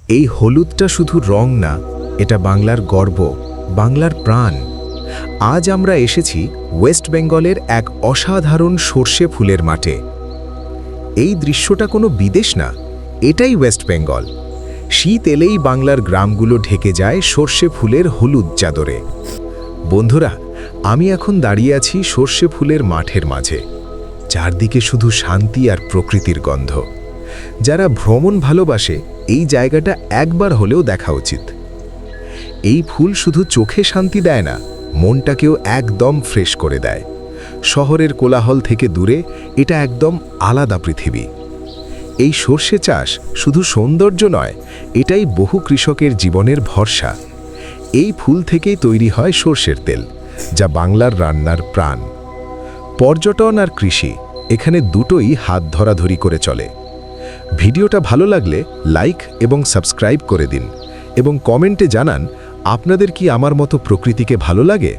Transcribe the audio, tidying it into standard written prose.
এই হলুদটা শুধু রং না, এটা বাংলার গর্ব, বাংলার প্রাণ। আজ আমরা এসেছি ওয়েস্ট বেঙ্গলের এক অসাধারণ সর্ষে ফুলের মাঠে। এই দৃশ্যটা কোনো বিদেশ না, এটাই ওয়েস্ট বেঙ্গল। শীত এলেই বাংলার গ্রামগুলো ঢেকে যায় সর্ষে ফুলের হলুদ চাদরে। বন্ধুরা, আমি এখন দাঁড়িয়ে আছি সর্ষে ফুলের মাঠের মাঝে। চারদিকে শুধু শান্তি আর প্রকৃতির গন্ধ। যারা ভ্রমণ ভালোবাসে, এই জায়গাটা একবার হলেও দেখা উচিত। এই ফুল শুধু চোখে শান্তি দেয় না, মনটাকেও একদম ফ্রেশ করে দেয়। শহরের কোলাহল থেকে দূরে এটা একদম আলাদা পৃথিবী। এই সর্ষে চাষ শুধু সৌন্দর্য নয়, এটাই বহু কৃষকের জীবনের ভরসা। এই ফুল থেকেই তৈরি হয় সর্ষের তেল, যা বাংলার রান্নার প্রাণ। পর্যটন আর কৃষি, এখানে দুটোই হাত ধরাধরি করে চলে। ভিডিওটা ভালো লাগলে লাইক এবং সাবস্ক্রাইব করে দিন এবং কমেন্টে জানান আপনাদের কি আমার মতো প্রকৃতিকে ভালো লাগে।